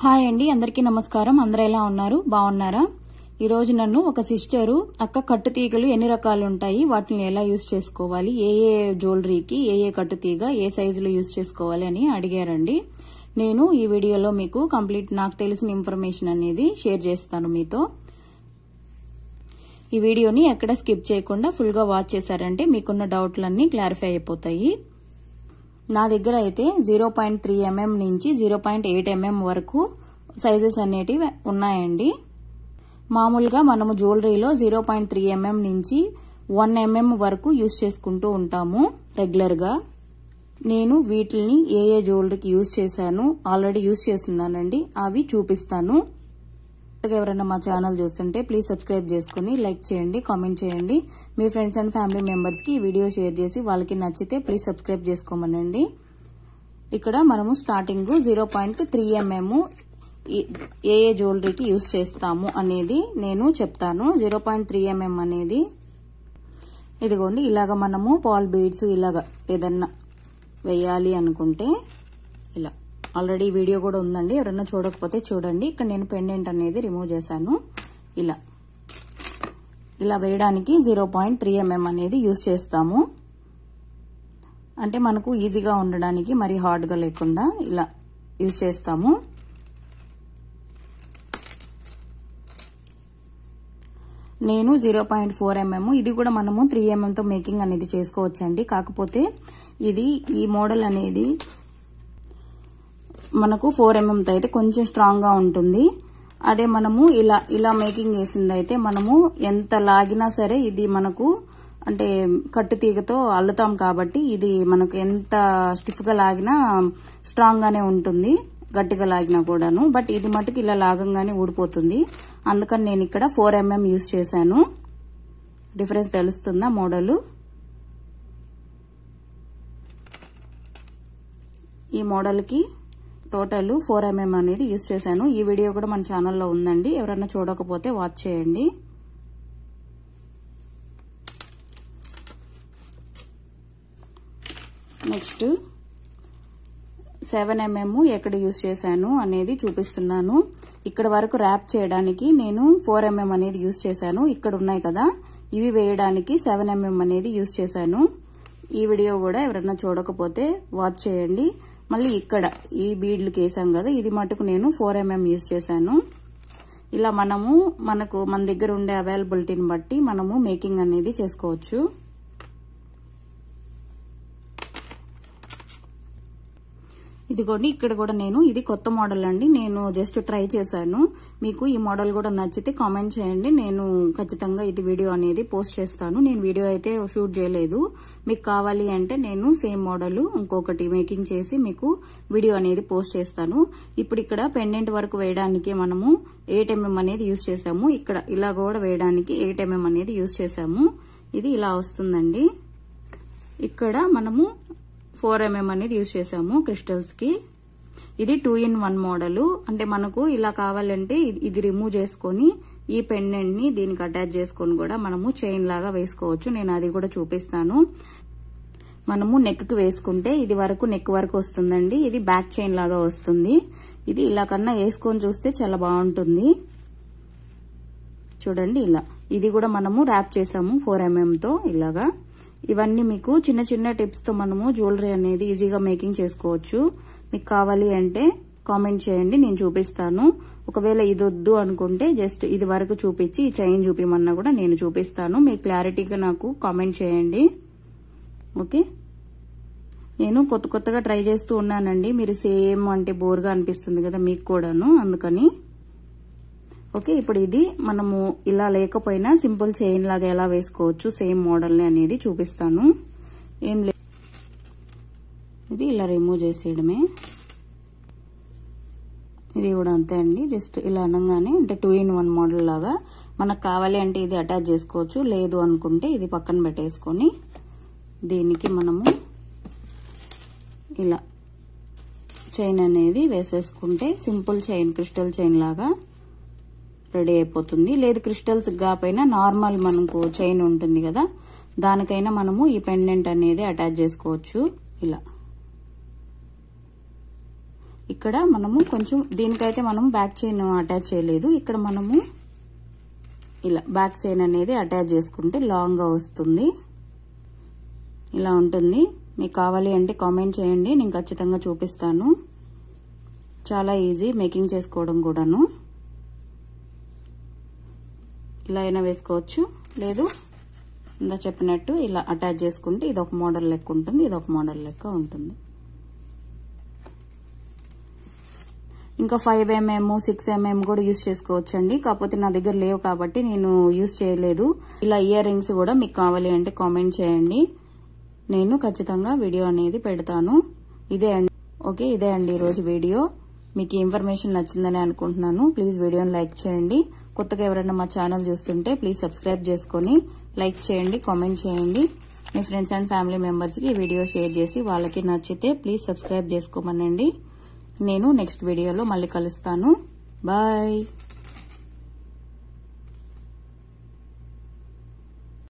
Hi అండి, అందరికీ నమస్కారం. అందరూ ఎలా ఉన్నారు? బాగున్నారా? ఈ రోజు నన్ను ఒక సిస్టరు అక్క కట్టుతీగలు ఎన్ని రకాలు ఉంటాయి, వాటిని ఎలా యూజ్ చేసుకోవాలి, ఏ జ్యువెలరీకి ఏ కట్టుతీగ ఏ సైజులో యూజ్ చేసుకోవాలి అని అడిగారండి. నేను ఈ వీడియోలో మీకు కంప్లీట్ నాకు తెలిసిన ఇన్ఫర్మేషన్ అనేది షేర్ చేస్తాను మీతో. ఈ వీడియోని ఎక్కడ స్కిప్ చేయకుండా ఫుల్ గా వాచ్ చేశారంటే మీకున్న డౌట్లన్నీ క్లారిఫై అయిపోతాయి. నా దగ్గర అయితే 0.3 mm నుంచి 0.8 mm వరకు సైజెస్ అనేటివి ఉన్నాయండి. మామూలుగా మనము జ్యువెలరీలో 0.3 mm నుంచి 1 mm వరకు యూజ్ చేసుకుంటూ ఉంటాము రెగ్యులర్ గా. నేను వీటిని ఏ జ్యువెలరీకి యూజ్ చేశాను, ఆల్రెడీ యూజ్ చేస్తున్నానండి, అవి చూపిస్తాను. ఎవరైనా మా ఛానల్ చూస్తుంటే ప్లీజ్ సబ్స్క్రైబ్ చేసుకుని లైక్ చేయండి, కామెంట్ చేయండి. మీ ఫ్రెండ్స్ అండ్ ఫ్యామిలీ మెంబర్స్ కి ఈ వీడియో షేర్ చేసి వాళ్ళకి నచ్చితే ప్లీజ్ సబ్స్క్రైబ్ చేసుకోమనండి. ఇక్కడ మనము స్టార్టింగ్ 0.3 mm ఏ జ్యువెలరీకి యూజ్ చేస్తాము అనేది నేను చెప్తాను. 0.3 mm అనేది ఇదిగోండి, ఇలాగ మనము పాల్ బీడ్స్ ఇలాగ ఏదన్నా వేయాలి అనుకుంటే ఇలా ఆల్రెడీ వీడియో కూడా ఉందండి, ఎవరైనా చూడకపోతే చూడండి. ఇక్కడ నేను పెండెంట్ అనేది రిమూవ్ చేశాను. ఇలా వేయడానికి 0.3 mm అనేది యూజ్ చేస్తాము. అంటే మనకు ఈజీగా ఉండడానికి, మరి హార్డ్ గా లేకుండా ఇలా యూజ్ చేస్తాము. నేను 0.4 mm, ఇది కూడా మనము 3 mm తో మేకింగ్ అనేది చేసుకోవచ్చండి. కాకపోతే ఈ మోడల్ అనేది మనకు 4 mm తో అయితే కొంచెం స్ట్రాంగ్ గా ఉంటుంది. అదే మనము ఇలా మేకింగ్ చేసింది అయితే మనము ఎంత లాగినా సరే ఇది మనకు అంటే కట్టుతీగతో అల్లుతాం కాబట్టి ఇది మనకు ఎంత స్టిఫ్ గా లాగినా స్ట్రాంగ్ గానే ఉంటుంది, గట్టిగా లాగినా కూడాను. బట్ ఇది మటుకు ఇలా లాగంగానే ఊడిపోతుంది. అందుకని నేను ఇక్కడ 4 mm యూజ్ చేశాను. డిఫరెన్స్ తెలుస్తుందా మోడల్? ఈ మోడల్ కి టోటల్ 4 mm అనేది యూజ్ చేశాను. ఈ వీడియో కూడా మన ఛానల్లో ఉందండి, ఎవరైనా చూడకపోతే వాచ్ చేయండి. నెక్స్ట్ 7 mm ఎక్కడ యూజ్ చేశాను అనేది చూపిస్తున్నాను. ఇక్కడ వరకు ర్యాప్ చేయడానికి నేను 4 mm అనేది యూజ్ చేశాను. ఇక్కడ ఉన్నాయి కదా, ఇవి వేయడానికి 7 mm అనేది యూజ్ చేశాను. ఈ వీడియో కూడా ఎవరైనా చూడకపోతే వాచ్ చేయండి. మళ్ళీ ఇక్కడ ఈ బీడ్లు వేసాం కదా, ఇది మటుకు నేను 4 mm యూజ్ చేశాను. ఇలా మన దగ్గర ఉండే అవైలబిలిటీని బట్టి మనము మేకింగ్ అనేది చేసుకోవచ్చు. ఇదిగోండి, ఇక్కడ కూడా ఇది కొత్త మోడల్ అండి, నేను జస్ట్ ట్రై చేశాను. మీకు ఈ మోడల్ కూడా నచ్చితే కామెంట్ చేయండి, నేను ఖచ్చితంగా ఇది వీడియో అనేది పోస్ట్ చేస్తాను. నేను వీడియో అయితే షూట్ చేయలేదు. మీకు కావాలి అంటే నేను సేమ్ మోడల్ ఇంకొకటి మేకింగ్ చేసి మీకు వీడియో అనేది పోస్ట్ చేస్తాను. ఇప్పుడు ఇక్కడ పెండెంట్ వరకు వేయడానికి మనము 8 mm అనేది యూజ్ చేసాము. ఇక్కడ ఇలా కూడా వేయడానికి 8 mm అనేది యూజ్ చేసాము. ఇది ఇలా వస్తుందండి. ఇక్కడ మనము 4 mm అనేది యూజ్ చేసాము క్రిస్టల్స్ కి. ఇది 2-in-1 మోడల్. అంటే మనకు ఇలా కావాలంటే ఇది రిమూవ్ చేసుకొని ఈ పెండెంట్ ని దీనికి అటాచ్ చేసుకొని కూడా మనము చైన్ లాగా వేసుకోవచ్చు. నేను అది కూడా చూపిస్తాను. మనము నెక్ కి వేసుకుంటే ఇది వరకు నెక్ వరకు వస్తుందండి. ఇది బ్యాక్ చైన్ లాగా వస్తుంది. ఇది ఇలా కన్నా వేసుకొని చూస్తే చాలా బాగుంటుంది. చూడండి, ఇలా ఇది కూడా మనము ర్యాప్ చేసాము 4 mm తో ఇలాగా. ఇవన్నీ మీకు చిన్న చిన్న టిప్స్ తో మనము జ్యువెలరీ అనేది ఈజీగా మేకింగ్ చేసుకోవచ్చు. మీకు కావాలి అంటే కామెంట్ చేయండి, నేను చూపిస్తాను. ఒకవేళ ఇది వద్దు అనుకుంటే జస్ట్ ఇది వరకు చూపించి ఈ చైన్ చూపిమన్నా కూడా నేను చూపిస్తాను. మీ క్లారిటీగా నాకు కామెంట్ చేయండి. ఓకే, నేను కొత్తగా ట్రై చేస్తూ ఉన్నానండి. మీరు సేమ్ అంటే బోర్గా అనిపిస్తుంది కదా మీకు కూడాను, అందుకని. ఓకే, ఇప్పుడు ఇది మనము ఇలా లేకపోయినా సింపుల్ చైన్ లాగా ఎలా వేసుకోవచ్చు సేమ్ మోడల్ అనేది చూపిస్తాను. ఏం లేదు, ఇది ఇలా రిమూవ్ చేసేయడమే. ఇది కూడా అంతే అండి, జస్ట్ ఇలా అనగానే అంటే 2-in-1 మోడల్ లాగా మనకు కావాలి అంటే ఇది అటాచ్ చేసుకోవచ్చు. లేదు అనుకుంటే ఇది పక్కన పెట్టేసుకొని దీనికి మనము ఇలా చైన్ అనేది వేసేసుకుంటే సింపుల్ చైన్, క్రిస్టల్ చైన్ లాగా రెడీ అయిపోతుంది. లేదు క్రిస్టల్స్ కాకపోయినా నార్మల్ మనకు చైన్ ఉంటుంది కదా, దానికైనా మనము ఈ పెండెంట్ అనేది అటాచ్ చేసుకోవచ్చు. ఇక్కడ మనము కొంచెం దీనికైతే మనం బ్యాక్ చైన్ అటాచ్ చేయలేదు. ఇక్కడ మనము ఇలా బ్యాక్ చైన్ అనేది అటాచ్ చేసుకుంటే లాంగ్ గా వస్తుంది. ఇలా ఉంటుంది. మీకు కావాలి అంటే కామెంట్ చేయండి, నేను ఖచ్చితంగా చూపిస్తాను. చాలా ఈజీ మేకింగ్ చేసుకోవడం కూడాను. ఇలా అయినా వేసుకోవచ్చు, లేదు ఇందా చెప్పినట్టు ఇలా అటాచ్ చేసుకుంటే ఇది ఒక మోడల్ లెక్క ఉంటుంది, ఇది ఒక మోడల్ లెక్క ఉంటుంది. ఇంకా 5mm 6mm కూడా యూజ్ చేసుకోవచ్చు అండి. కాకపోతే నా దగ్గర లేవు కాబట్టి నేను యూజ్ చేయలేదు. ఇలా ఇయర్ రింగ్స్ కూడా మీకు కావాలి అంటే కామెంట్ చేయండి, నేను ఖచ్చితంగా వీడియో అనేది పెడతాను. ఇదే అండి. ఓకే, ఇదే అండి ఈరోజు వీడియో. మీకు ఇన్ఫర్మేషన్ నచ్చిందని అనుకుంటున్నాను. ప్లీజ్ వీడియోని లైక్ చేయండి. కొత్తగా ఎవరైనా మా ఛానల్ చూస్తుంటే ప్లీజ్ సబ్స్క్రైబ్ చేసుకొని లైక్ చేయండి, కామెంట్ చేయండి. మీ ఫ్రెండ్స్ అండ్ ఫ్యామిలీ మెంబర్స్కి ఈ వీడియో షేర్ చేసి వాళ్ళకి నచ్చితే ప్లీజ్ సబ్స్క్రైబ్ చేసుకోమనండి. నేను నెక్స్ట్ వీడియోలో మళ్ళీ కలుస్తాను. బాయ్.